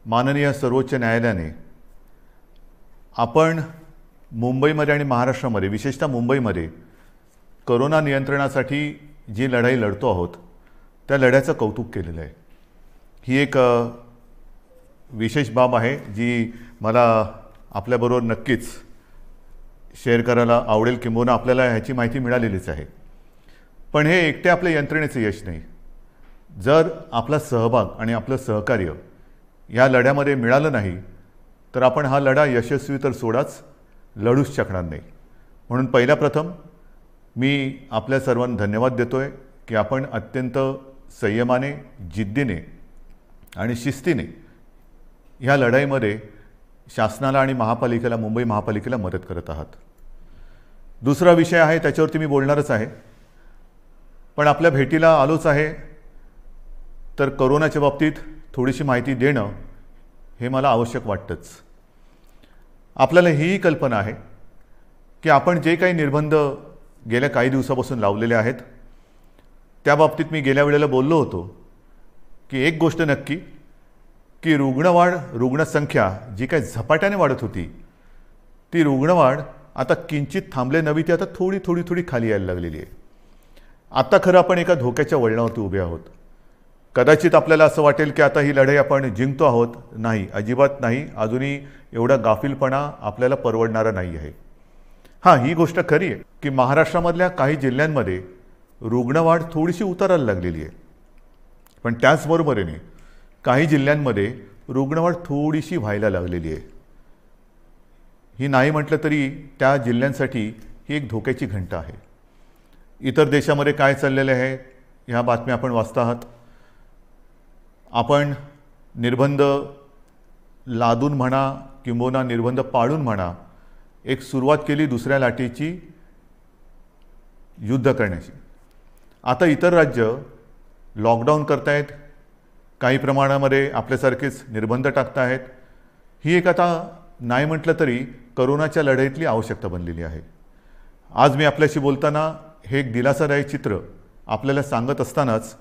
माननीय सर्वोच्च न्यायालयाने आपण मुंबईमध्ये आणि महाराष्ट्रामध्ये विशेषतः मुंबईमध्ये कोरोना नियंत्रणासाठी जी लढाई लढतो आहोत त्या लढ्याचं कौतुक केलेलं आहे। ही एक विशेष बाब आहे जी मला आपल्याबरोबर नक्कीच शेअर करायला आवडेल, किंबहुना आपल्याला ह्याची माहिती मिळालेलीच आहे। पण हे एकटे आपल्या यंत्रणेचं यश नाही। जर आपला सहभाग आणि आपलं सहकार्य या लढ्यामध्ये मिळालं नाही तर आपण हा लढा यशस्वी तर सोडाच, लढूच शकणार नाही। म्हणून पहिल्या प्रथम मी आपल्या सर्वांना धन्यवाद देतोय की आपण अत्यंत संयमाने, जिद्दीने आणि शिस्तीने ह्या लढाईमध्ये शासनाला आणि महापालिकेला, मुंबई महापालिकेला मदत करत आहात। दुसरा विषय आहे त्याच्यावरती मी बोलणारच आहे, पण आपल्या भेटीला आलोच आहे तर कोरोनाच्या बाबतीत थोडीशी माहिती देणं हे मला आवश्यक वाटतंच। आपल्याला ही कल्पना आहे की आपण जे काही निर्बंध गेल्या काही दिवसापासून लावलेले आहेत त्या बाबतीत मी गेल्या वेळेला बोललो होतो की एक गोष्ट नक्की की रुग्णसंख्या जी काही झपाट्याने वाढत होती ती रुग्णवाढ आता किंचित थांबले नव्हे, ती आता थोडी खाली यायला लागलेली आहे। आता खरं आपण एका धोक्याच्या वळणावरती उभे आहोत। कदाचित आपल्याला असं वाटेल की आता ही लढाई आपण जिंकतो आहोत। नाही, अजिबात नाही। अजूनही एवढा गाफीलपणा आपल्याला परवडणारा नाही आहे। हां, ही गोष्ट खरी आहे की महाराष्ट्रामधल्या काही जिल्ह्यांमध्ये रुग्णवाढ थोडीशी उतरायला लागलेली आहे, पण त्याचबरोबरीने काही जिल्ह्यांमध्ये रुग्णवाढ थोडीशी व्हायला लागलेली आहे। ही नाही म्हटलं तरी त्या जिल्ह्यांसाठी ही एक धोक्याची घंटा आहे। इतर देशामध्ये काय चाललेले आहे ह्या बातम्या आपण वाचता आहात। आपण निर्बंध लादून म्हणा किंबहुना निर्बंध पाळून म्हणा एक सुरुवात केली दुसऱ्या लाटेची युद्ध करण्याची। आता इतर राज्य लॉकडाऊन करतायत, काही प्रमाणामध्ये आपल्यासारखेच निर्बंध टाकतायत। ही एक आता नाही म्हटलं तरी कोरोनाच्या लढाईतली आवश्यकता बनलेली आहे। आज मी आपल्याशी बोलताना हे एक दिलासादायक चित्र आपल्याला सांगत असतानाच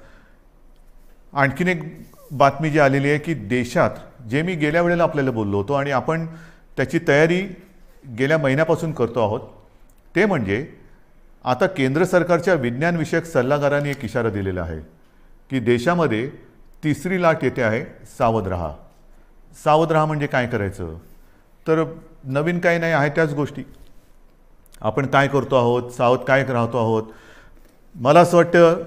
आणखीन एक बातमी जी आलेली आहे की देशात, जे मी गेल्या वेळेला आपल्याला बोललो होतो आणि आपण त्याची तयारी गेल्या महिन्यापासून करतो आहोत, ते म्हणजे आता केंद्र सरकारच्या विज्ञान विषयक सल्लागारांनी एक इशारा दिलेला आहे की देशामध्ये तिसरी लाट येते आहे, सावध राहा। सावध राहा म्हणजे काय करायचं तर नवीन काही नाही आहे, त्याच गोष्टी आपण काय करतो आहोत, सावध काय राहतो आहोत। मला असं वाटतं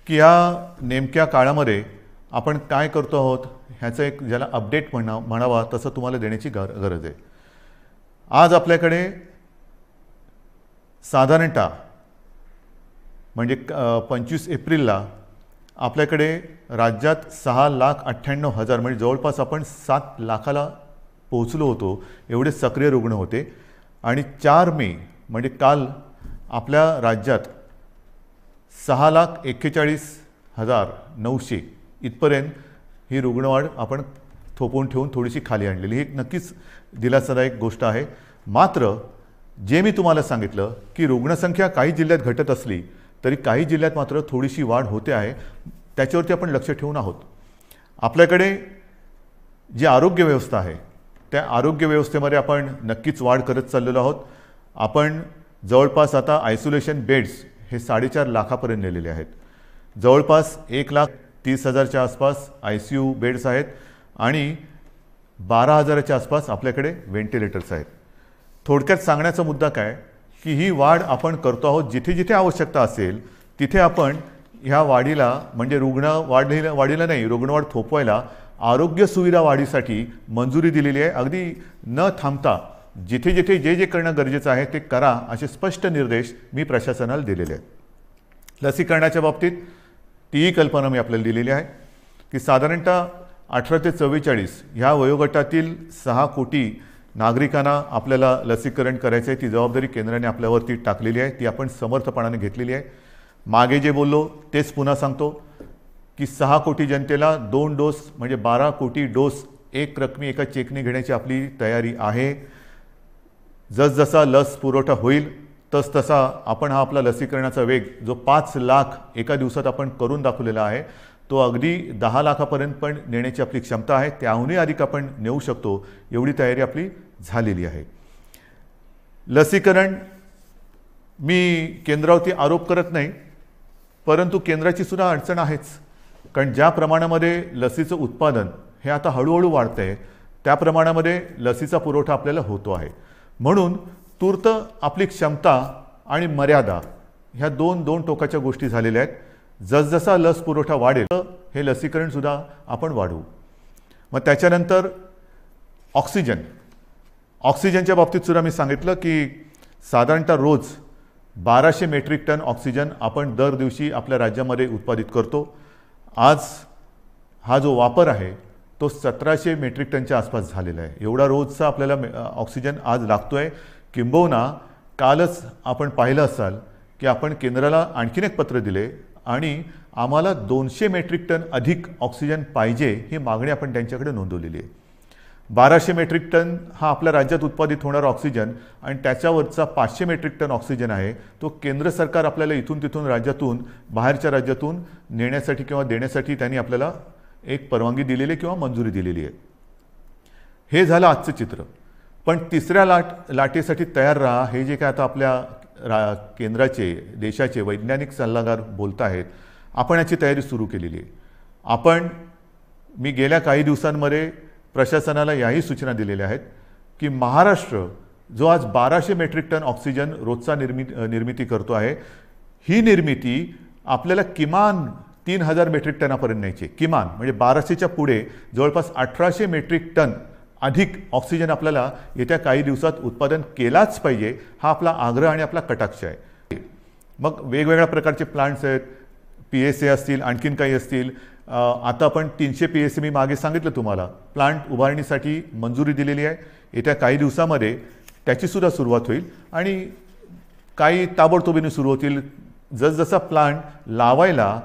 की या नेमक्या काळामध्ये आपण काय करतो आहोत ह्याचं एक ज्याला अपडेट म्हणावा तसं तुम्हाला देण्याची गरज आहे। आज आपल्याकडे साधारणतः म्हणजे 25 एप्रिलला आपल्याकडे राज्यात 6,98,000 म्हणजे जवळपास आपण 7 लाखाला पोहोचलो होतो, एवढे सक्रिय रुग्ण होते। आणि 4 मे म्हणजे काल आपल्या राज्यात 6,41,900 इथपर्यंत ही रुग्णवाढ आपण थोपवून ठेवून थोडीशी खाली आणलेली, ही एक नक्कीच दिलासादायक गोष्ट आहे। मात्र जे मी तुम्हाला सांगितलं की रुग्णसंख्या काही जिल्ह्यात घटत असली तरी काही जिल्ह्यात मात्र थोडीशी वाढ होते आहे, त्याच्यावरती आपण लक्ष ठेवून आहोत। आपल्याकडे जी आरोग्य व्यवस्था आहे त्या आरोग्य व्यवस्थेमध्ये आपण नक्कीच वाढ करत चाललेलो आहोत। आपण जवळपास आता आयसोलेशन बेड्स हे 4.5 लाखापर्यंत नेलेले आहेत। जवळपास 1,30,000च्या आसपास ICU बेड्स आहेत आणि 12,000च्या आसपास आपल्याकडे व्हेंटिलेटर्स आहेत। थोडक्यात सांगण्याचा मुद्दा काय की ही वाढ आपण करतो आहोत, जिथे जिथे आवश्यकता असेल तिथे आपण ह्या वाढीला म्हणजे वाढीला नाही, रुग्णवाढ थोपवायला आरोग्य सुविधा वाढीसाठी मंजुरी दिलेली आहे। अगदी न थांबता जिथे जिथे जे करणं गरजेचं आहे ते करा असे स्पष्ट निर्देश मी प्रशासनाला दिलेले आहेत। लसीकरणाच्या बाबतीत तीही कल्पना मी आपल्याला दिलेली आहे की साधारणतः 18 ते 44 ह्या वयोगटातील 6 कोटी नागरिकांना आपल्याला लसीकरण करायचं आहे। ती जबाबदारी केंद्राने आपल्यावरती टाकलेली आहे, ती आपण समर्थपणाने घेतलेली आहे। मागे जे बोललो तेच पुन्हा सांगतो की 6 कोटी जनतेला 2 डोस म्हणजे 12 कोटी डोस एक रकमी एका चेकने घेण्याची आपली तयारी आहे। जसजसा लस पुरवठा होईल तसतसा आपण हा आपला लसीकरणाचा वेग जो 5 लाख एका दिवसात आपण करून दाखवलेला आहे तो अगदी 10 लाखापर्यंत पण नेण्याची आपली क्षमता आहे, त्याहूनही अधिक आपण नेऊ शकतो एवढी तयारी आपली झालेली आहे. लसीकरण, मी केंद्रावरती आरोप करत नाही, परंतु केंद्राची सुद्धा अडचण आहेच. कारण ज्या प्रमाणामध्ये लसीचं उत्पादन हे आता हळूहळू वाढतंय त्या प्रमाणामध्ये लसीचा पुरवठा आपल्याला होतो आहे. म्हणून तूर्त आपली क्षमता आणि मर्यादा ह्या दोन टोकाच्या गोष्टी झालेल्या आहेत. जसजसा लस पुरवठा वाढेल हे लसीकरण सुद्धा आपण वाढवू. मग त्याच्यानंतर ऑक्सिजनच्या बाबतीत सुद्धा मी सांगितलं की साधारणतः रोज 1200 मेट्रिक टन ऑक्सिजन आपण दर दिवशी आपल्या राज्यामध्ये उत्पादित करतो. आज हा जो वापर आहे तो 1700 मेट्रिक टनच्या आसपास झालेला आहे. एवढा रोजचा आपल्याला ऑक्सिजन आज लागतोय. किंबहुना कालच आपण पाहिलं असाल की आपण केंद्राला आणखीन एक पत्र दिले आणि आम्हाला 200 मेट्रिक टन अधिक ऑक्सिजन पाहिजे ही मागणी आपण त्यांच्याकडे नोंदवलेली आहे. 1200 मेट्रिक टन हा आपल्या राज्यात उत्पादित होणारा ऑक्सिजन आणि त्याच्यावरचा 500 मेट्रिक टन ऑक्सिजन आहे तो केंद्र सरकार आपल्याला इथून तिथून राज्यातून बाहेरच्या राज्यातून नेण्यासाठी किंवा देण्यासाठी त्यांनी आपल्याला एक परवानगी दिलेली किंवा मंजुरी दिलेली आहे. हे झालं आजचं चित्र. पण तिसऱ्या लाटेसाठी तयार राहा हे जे काय आता आपल्या केंद्राचे देशाचे वैज्ञानिक सल्लागार बोलत आहेत, आपण याची तयारी सुरू केलेली आहे. मी गेल्या काही दिवसांमध्ये प्रशासनाला याही सूचना दिलेल्या आहेत की महाराष्ट्र जो आज 1200 मेट्रिक टन ऑक्सिजन रोजचा निर्मिती करतो आहे, ही निर्मिती आपल्याला किमान 3000 मेट्रिक टनापर्यंत न्यायची. किमान म्हणजे 1200च्या पुढे जवळपास 1800 मेट्रिक टन अधिक ऑक्सिजन आपल्याला येत्या काही दिवसात उत्पादन केलाच पाहिजे, हा आपला आग्रह आणि आपला कटाक्ष आहे. मग वेगवेगळ्या प्रकारचे प्लांट्स आहेत, PSA असतील, आणखीन काही असतील. आता आपण 300 PSA मी मागे सांगितलं तुम्हाला प्लांट उभारणीसाठी मंजुरी दिलेली आहे. येत्या काही दिवसामध्ये त्याचीसुद्धा सुरुवात होईल आणि काही ताबडतोबीने सुरू होतील. जसजसा प्लांट लावायला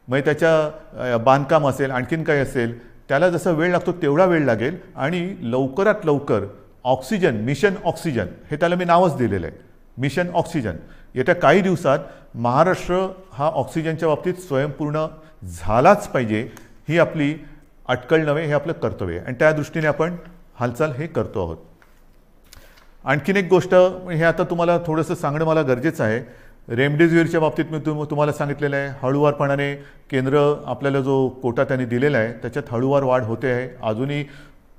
म्हणजे त्याच्या बांधकाम असेल आणखीन काही असेल त्याला जसा वेळ लागतो तेवढा वेळ लागेल आणि लवकरात लवकर ऑक्सिजन मिशन ऑक्सिजन हे त्याला मी नावच दिलेलं आहे, मिशन ऑक्सिजन. येत्या काही दिवसात महाराष्ट्र हा ऑक्सिजनच्या बाबतीत स्वयंपूर्ण झालाच पाहिजे, ही आपली अटकळ नव्हे, हे आपलं कर्तव्य आहे आणि त्या दृष्टीने आपण हालचाल हे करतो आहोत. आणखीन एक गोष्ट हे आता तुम्हाला थोडंसं सांगणं मला गरजेचं आहे. रेमडेसिवीरच्या बाबतीत मी तुम्हाला सांगितलेलं आहे, हळूवारपणाने केंद्र आपल्याला जो कोटा त्यांनी दिलेला आहे त्याच्यात हळूवार वाढ होते आहे. अजूनही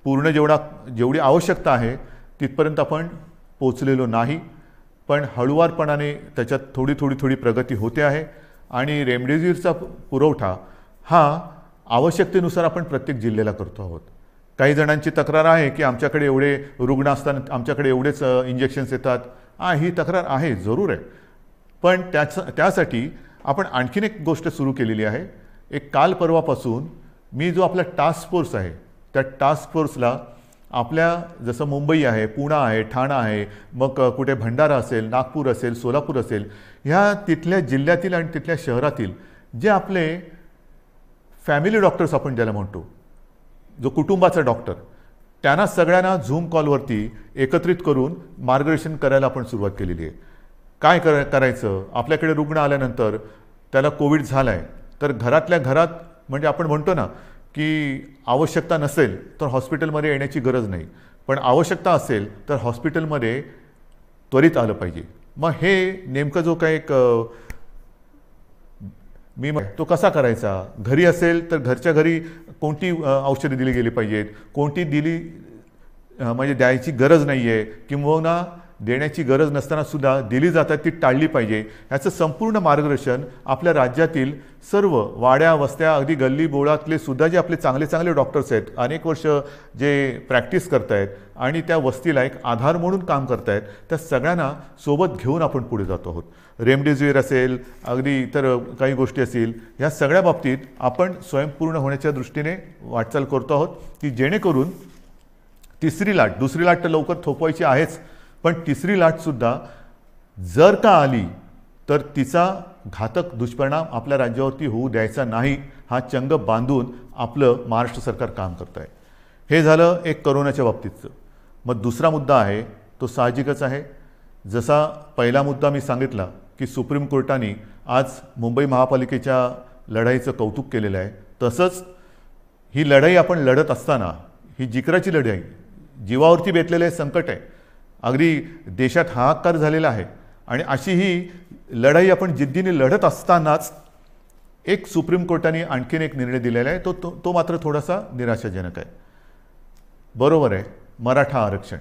पूर्ण जेवढी आवश्यकता आहे तिथपर्यंत आपण पोचलेलो नाही, पण हळूवारपणाने त्याच्यात थोडी प्रगती होते आहे आणि रेमडेसिवीरचा पुरवठा हा आवश्यकतेनुसार आपण प्रत्येक जिल्ह्याला करतो आहोत. काही जणांची तक्रार आहे की आमच्याकडे एवढे रुग्ण असताना आमच्याकडे एवढेच इंजेक्शन्स येतात. ही तक्रार आहे, जरूर आहे, पण त्यासाठी आपण आणखीन एक गोष्ट सुरू केलेली आहे. एक काल परवापासून मी जो आपला टास्क फोर्स आहे त्या टास्क फोर्सला आपल्या जसं मुंबई आहे, पुणे आहे, ठाणा आहे, मग कुठे भंडारा असेल, नागपूर असेल, सोलापूर असेल, ह्या तिथल्या जिल्ह्यातील आणि तिथल्या शहरातील जे आपले फॅमिली डॉक्टर्स आपण ज्याला म्हणतो, जो कुटुंबाचा डॉक्टर, त्यांना सगळ्यांना झूम कॉलवरती एकत्रित करून मार्गदर्शन करायला आपण सुरुवात केलेली आहे. काय करायचं, आपल्याकडे रुग्ण आल्यानंतर त्याला कोविड झाला आहे तर घरातल्या घरात म्हणजे आपण म्हणतो ना की आवश्यकता नसेल तर हॉस्पिटलमध्ये येण्याची गरज नाही, पण आवश्यकता असेल तर हॉस्पिटलमध्ये त्वरित आलं पाहिजे. मग हे नेमकं जो काही एक तो कसा करायचा, घरी असेल तर घरच्या घरी कोणती औषधे दिली गेली पाहिजेत, कोणती दिली म्हणजे द्यायची गरज नाही आहे किंवा देण्याची गरज नसताना सुद्धा दिली जातात ती टाळली पाहिजे, ह्याचं संपूर्ण मार्गदर्शन आपल्या राज्यातील सर्व वाड्या वस्त्या अगदी गल्ली बोळातले सुद्धा जे आपले चांगले डॉक्टर्स आहेत, अनेक वर्ष जे प्रॅक्टिस करत आहेत आणि त्या वस्तीला एक आधार म्हणून काम करत आहेत, त्या सगळ्यांना सोबत घेऊन आपण पुढे जातो आहोत. रेमडेसिवीर असेल, अगदी इतर काही गोष्टी असतील, ह्या सगळ्या बाबतीत आपण स्वयंपूर्ण होण्याच्या दृष्टीने वाटचाल करतो आहोत की जेणेकरून तिसरी लाट, दुसरी लाट तर लवकर थोपवायची आहेच, पण तिसरी लाटसुद्धा जर का आली तर तिचा घातक दुष्परिणाम आपल्या राज्यावरती होऊ द्यायचा नाही, हा चंग बांधून आपलं महाराष्ट्र सरकार काम करत आहे. हे झालं एक कोरोनाच्या बाबतीतचं. मग दुसरा मुद्दा आहे तो साहजिकच आहे. जसा पहिला मुद्दा मी सांगितला की सुप्रीम कोर्टाने आज मुंबई महापालिकेच्या लढाईचं कौतुक केलेलं आहे. तसंच ही लढाई आपण लढत असताना ही जिकराची लढाई, जीवावरती बेतलेले संकट आहे, अगदी देशात हाहाकार झालेला आहे आणि अशी ही लढाई आपण जिद्दीने लढत असतानाच एक सुप्रीम कोर्टाने आणखीन एक निर्णय दिलेला आहे. तो मात्र थोडासा निराशाजनक आहे. बरोबर आहे, मराठा आरक्षण.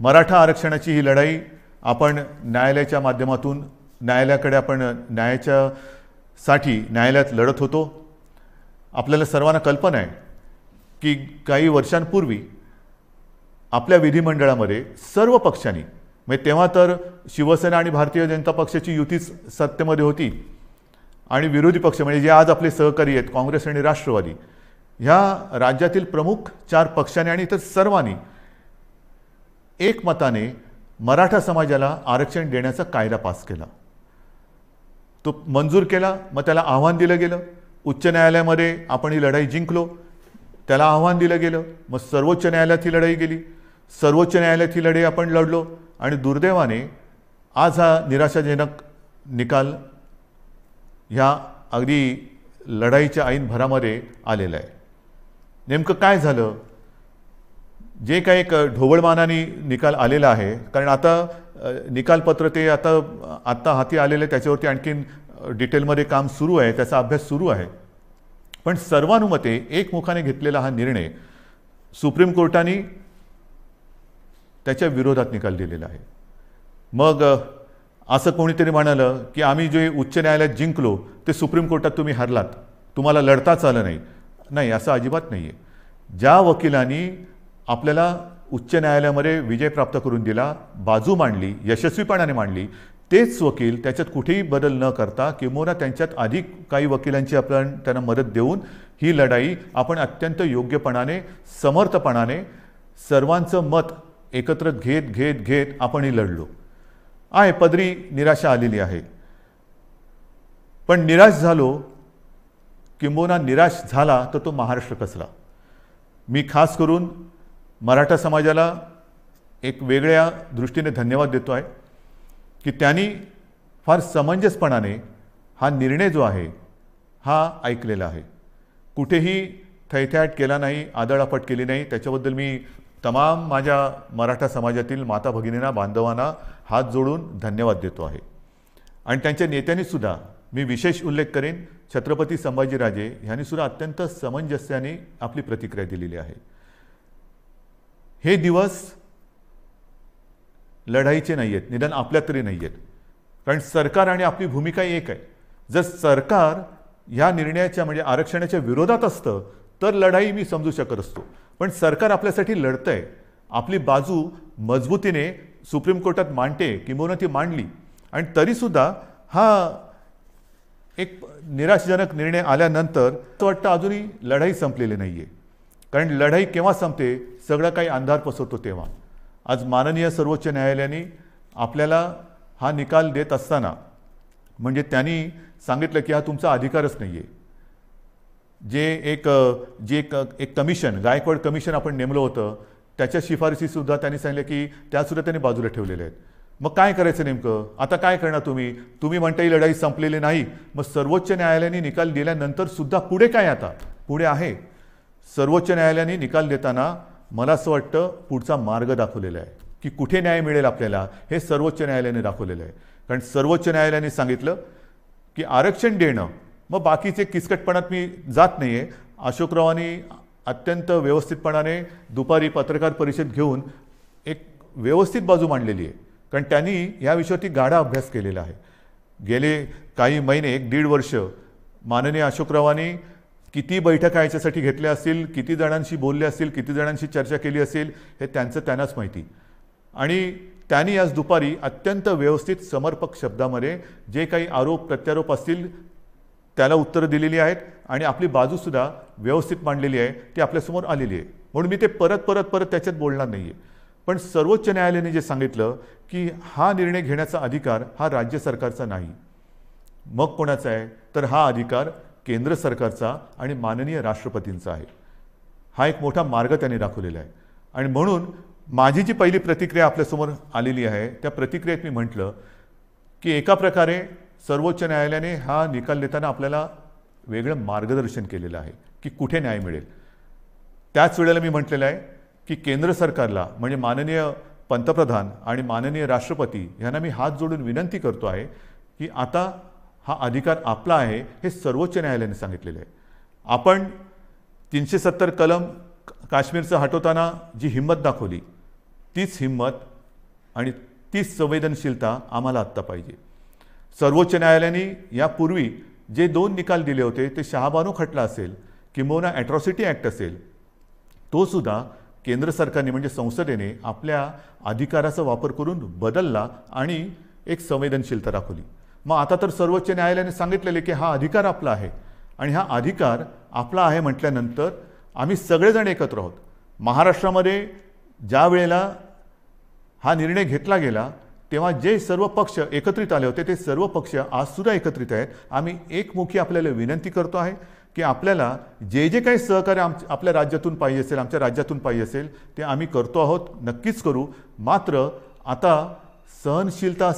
मराठा आरक्षणाची ही लढाई आपण न्यायालयाच्या माध्यमातून न्यायालयाकडे आपण न्यायालयात लढत होतो. आपल्याला सर्वांना कल्पना आहे की काही वर्षांपूर्वी आपल्या विधिमंडळामध्ये सर्व पक्षांनी, म्हणजे तेव्हा तर शिवसेना आणि भारतीय जनता पक्षाची युतीच सत्तेमध्ये होती आणि विरोधी पक्ष म्हणजे जे आज आपले सहकारी आहेत काँग्रेस आणि राष्ट्रवादी, ह्या राज्यातील प्रमुख 4 पक्षांनी आणि इतर सर्वांनी एकमताने मराठा समाजाला आरक्षण देण्याचा कायदा पास केला. तो मंजूर केला. मग त्याला आव्हान दिलं गेलं. उच्च न्यायालयामध्ये आपण ही लढाई जिंकलो. त्याला आव्हान दिलं गेलं. मग सर्वोच्च न्यायालयात ही लढाई गेली. सर्वोच्च न्यायालयात ही लढाई आपण लढलो आणि दुर्दैवाने आज हा निराशाजनक निकाल ह्या अगदी लढाईच्या ऐन भरामध्ये आलेला आहे. नेमकं काय झालं? जे काही एक ढोबळमानाने निकाल आलेला आहे, कारण आता निकालपत्र ते आत्ता हाती आलेलं आहे, त्याच्यावरती आणखीन डिटेलमध्ये काम सुरू आहे, त्याचा अभ्यास सुरू आहे. पण सर्वानुमते एकमुखाने घेतलेला हा निर्णय सुप्रीम कोर्टाने त्याच्या विरोधात निकाल दिलेला आहे. मग असं कोणीतरी म्हणालं की आम्ही जे उच्च न्यायालयात जिंकलो ते सुप्रीम कोर्टात तुम्ही हरलात, तुम्हाला लढताच आलं नाही. नाही, असं अजिबात नाही आहे. ज्या वकिलांनी आपल्याला उच्च न्यायालयामध्ये विजय प्राप्त करून दिला, बाजू मांडली, यशस्वीपणाने मांडली, तेच वकील त्याच्यात कुठेही बदल न करता किंवा त्यांच्यात अधिक काही वकिलांची आपण त्यांना मदत देऊन ही लढाई आपण अत्यंत योग्यपणाने, समर्थपणाने सर्वांचं मत एकत्र घेत आपण ही लढलो आहे. पदरी निराशा आलेली आहे. पण निराश झालो किंबहुना निराश झाला तर तो महाराष्ट्र कसला. मी खास करून मराठा समाजाला एक वेगळ्या दृष्टीने धन्यवाद देतो आहे की त्यांनी फार समंजसपणाने हा निर्णय जो आहे हा ऐकलेला आहे. कुठेही थैथयाट केला नाही, आदळआपट केली नाही. त्याच्याबद्दल मी तमाम माझ्या मराठा समाजातील माता भगिनींना, बांधवांना हात जोडून धन्यवाद देतो आहे. आणि त्यांच्या नेत्यांनी सुद्धा मी विशेष उल्लेख करेन, छत्रपती संभाजीराजे यांनी सुद्धा अत्यंत समंजस्याने आपली प्रतिक्रिया दिलेली आहे. हे दिवस लढाईचे नाही आहेत, निदान आपल्या तरी नाही आहेत. कारण सरकार आणि आपली भूमिका एक आहे. जर सरकार ह्या निर्णयाच्या म्हणजे आरक्षणाच्या विरोधात असतं तर लढाई मी समजू शकत असतो. पण सरकार आपल्यासाठी लढतंय, आपली बाजू मजबूतीने सुप्रीम कोर्टात मांडते किंबहुना ती मांडली आणि तरीसुद्धा हा एक निराशाजनक निर्णय आल्यानंतर असं वाटतं अजूनही लढाई संपलेली नाही आहे. कारण लढाई केव्हा संपते? सगळं काही अंधार पसरतो तेव्हा. आज माननीय सर्वोच्च न्यायालयाने आपल्याला हा निकाल देत असताना म्हणजे त्यांनी सांगितलं की हा तुमचा अधिकारच नाही आहे. जे एक कमिशन, गायकवाड कमिशन आपण नेमलं होतं, त्याच्या शिफारशीसुद्धा त्यांनी सांगितलं की त्यासुद्धा त्यांनी बाजूला ठेवलेल्या आहेत. मग काय करायचं नेमकं? आता काय करणार तुम्ही म्हणता ही लढाई संपलेली नाही. मग सर्वोच्च न्यायालयाने निकाल दिल्यानंतर सुद्धा पुढे काय? आता पुढे आहे. सर्वोच्च न्यायालयाने निकाल देताना मला असं वाटतं पुढचा मार्ग दाखवलेला आहे की कुठे न्याय मिळेल आपल्याला, हे सर्वोच्च न्यायालयाने दाखवलेलं आहे. कारण सर्वोच्च न्यायालयाने सांगितलं की आरक्षण देणं, मग बाकीचे किचकटपणात मी जात नाही आहे. अशोकरावांनी अत्यंत व्यवस्थितपणाने दुपारी पत्रकार परिषद घेऊन एक व्यवस्थित बाजू मांडलेली आहे. कारण त्यांनी या विषयावरती गाढा अभ्यास केलेला आहे. गेले काही महिने, 1-1.5 वर्ष माननीय अशोकरावांनी किती बैठका याच्यासाठी घेतल्या असतील, किती जणांशी बोलले असतील, किती जणांशी चर्चा केली असेल, हे त्यांनाच माहिती. आणि त्यांनी आज दुपारी अत्यंत व्यवस्थित समर्पक शब्दामध्ये जे काही आरोप प्रत्यारोप असतील त्याला उत्तरं दिलेली आहेत आणि आपली बाजूसुद्धा व्यवस्थित मांडलेली आहे, ती आपल्यासमोर आलेली आहे. म्हणून मी ते परत त्याच्यात बोलणार नाही आहे. पण सर्वोच्च न्यायालयाने जे सांगितलं की हा निर्णय घेण्याचा अधिकार हा राज्य सरकारचा नाही, मग कोणाचा आहे? तर हा अधिकार केंद्र सरकारचा आणि माननीय राष्ट्रपतींचा आहे. हा एक मोठा मार्ग त्यांनी दाखवलेला आहे. आणि म्हणून माझी जी पहिली प्रतिक्रिया आपल्यासमोर आलेली आहे त्या प्रतिक्रियेत मी म्हटलं की एका प्रकारे सर्वोच्च न्यायालयाने हा निकाल देताना आपल्याला वेगळं मार्गदर्शन केलेलं आहे की कुठे न्याय मिळेल. त्याच वेळेला मी म्हटलेलं आहे की केंद्र सरकारला म्हणजे माननीय पंतप्रधान आणि माननीय राष्ट्रपती यांना मी हात जोडून विनंती करतो आहे की आता हा अधिकार आपला आहे हे सर्वोच्च न्यायालयाने सांगितलेलं आहे. आपण 370 कलम काश्मीरचं हटवताना जी हिंमत दाखवली तीच हिंमत आणि तीच संवेदनशीलता आम्हाला आत्ता पाहिजे. सर्वोच्च न्यायालयाने यापूर्वी जे 2 निकाल दिले होते ते शहाबानू खटला असेल किंबहुना ॲट्रॉसिटी ॲक्ट असेल तो सुद्धा केंद्र सरकारने म्हणजे संसदेने आपल्या अधिकाराचा वापर करून बदलला आणि एक संवेदनशीलता दाखवली. मग आता तर सर्वोच्च न्यायालयाने सांगितलेले की हा अधिकार आपला आहे आणि हा अधिकार आपला आहे म्हटल्यानंतर आम्ही सगळेजण एकत्र आहोत. महाराष्ट्रामध्ये ज्या वेळेला हा निर्णय घेतला गेला तेव्हा जे सर्व पक्ष एकत्रित आले होते ते सर्व पक्ष आजसुद्धा एकत्रित आहेत. आम्ही एकमुखी आपल्याला विनंती करतो आहे की आपल्याला जे जे काही सहकार्य आपल्या राज्यातून पाहिजे असेल आमच्या राज्यातून पाहिजे असेल ते आम्ही करतो आहोत, नक्कीच करू. मात्र आता सहनशीलता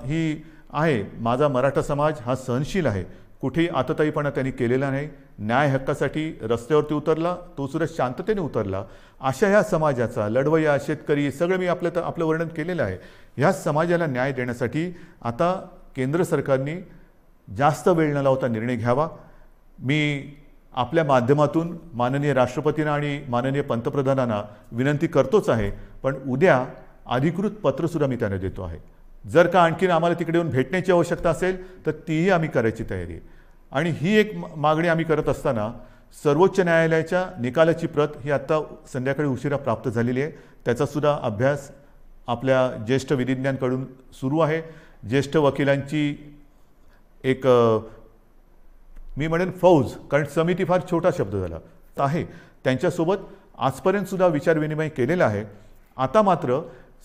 ही आहे. माझा मराठा समाज हा सहनशील आहे. कुठेही आतताईपणा त्यांनी केलेला नाही. न्याय हक्कासाठी रस्त्यावरती उतरला, तो सुद्धा शांततेने उतरला. अशा ह्या समाजाचा लढवय्या शेतकरी सगळं मी आपलं वर्णन केलेलं आहे. ह्या समाजाला न्याय देण्यासाठी आता केंद्र सरकारने जास्त वेळ न लावता निर्णय घ्यावा. मी आपल्या माध्यमातून माननीय राष्ट्रपतींना आणि माननीय पंतप्रधानांना विनंती करतोच आहे, पण उद्या अधिकृत पत्रसुद्धा मी त्यांना देतो आहे. जर का आणखीन आम्हाला तिकडे येऊन भेटण्याची आवश्यकता असेल तर तीही आम्ही करायची तयारी आहे. आणि ही एक मागणी आम्ही करत असताना सर्वोच्च न्यायालयाच्या निकालाची प्रत ही आत्ता संध्याकाळी उशिरा प्राप्त झालेली आहे. त्याचासुद्धा अभ्यास आपल्या ज्येष्ठ विधिज्ञांकडून सुरू आहे. ज्येष्ठ वकिलांची एक मी म्हणेन फौज, कारण समिती फार छोटा शब्द झाला आहे, त्यांच्यासोबत आजपर्यंतसुद्धा विचारविनिमय केलेला आहे. आता मात्र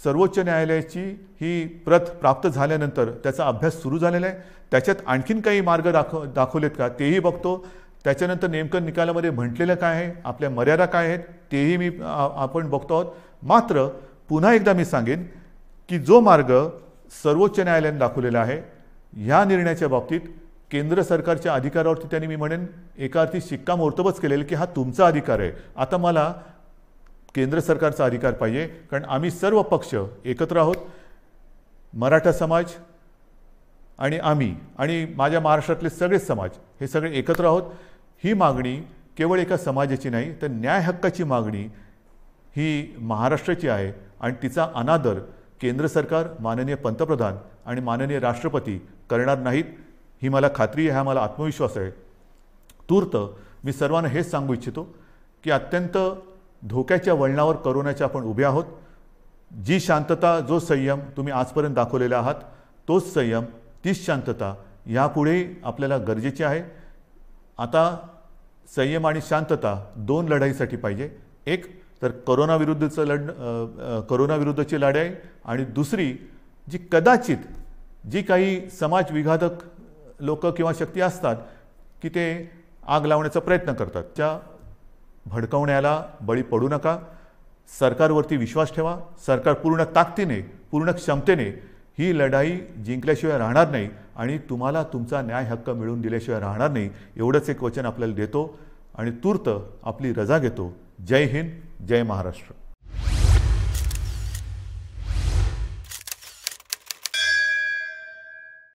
सर्वोच्च न्यायालयाची ही प्रत प्राप्त झाल्यानंतर त्याचा अभ्यास सुरू झालेला आहे. त्याच्यात आणखीन काही मार्ग दाखवलेत का तेही बघतो. त्याच्यानंतर नेमकं निकालामध्ये म्हटलेलं काय आहे, आपल्या मर्यादा काय आहेत तेही आपण बघतो आहोत. मात्र पुन्हा एकदा मी सांगेन की जो मार्ग सर्वोच्च न्यायालयाने दाखवलेला आहे ह्या निर्णयाच्या बाबतीत केंद्र सरकारच्या अधिकारावरती त्यांनी मी म्हणेन एका अर्थी शिक्कामोर्तबच केलेलं की हा तुमचा अधिकार आहे. आता मला केंद्र सरकारचा अधिकार पाहिजे, कारण आम्ही सर्व पक्ष एकत्र आहोत. मराठा समाज आणि आम्ही आणि माझ्या महाराष्ट्रातले सगळे समाज हे सगळे एकत्र आहोत. ही मागणी केवळ एका समाजाची नाही तर न्याय हक्काची मागणी ही महाराष्ट्राची आहे आणि तिचा अनादर केंद्र सरकार, माननीय पंतप्रधान आणि माननीय राष्ट्रपती करणार नाहीत ही मला खात्री आहे, हा मला आत्मविश्वास आहे. तूर्त मी सर्वांना हेच सांगू इच्छितो की अत्यंत धोक्याच्या वळणावर कोरोनाच्या आपण उभे आहोत. जी शांतता, जो संयम तुम्ही आजपर्यंत दाखवलेला आहात तोच संयम, तीच शांतता यापुढे आपल्याला गरजेची आहे. आता संयम आणि शांतता 2 लढाईसाठी पाहिजे. एक तर कोरोनाविरुद्धची लढाई आणि दुसरी जी कदाचित जी काही समाज विघातक लोक किंवा शक्ती असतात की ते आग लावण्याचा प्रयत्न करतात, त्या भडकवण्याला बळी पडू नका. सरकारवरती विश्वास ठेवा. सरकार पूर्ण ताकदीने, पूर्ण क्षमतेने ही लढाई जिंकल्याशिवाय राहणार नाही आणि तुम्हाला तुमचा न्याय हक्क मिळवून दिल्याशिवाय राहणार नाही. एवढंच एक वचन आपल्याला देतो आणि तूर्त आपली रजा घेतो. जय हिंद, जय महाराष्ट्र.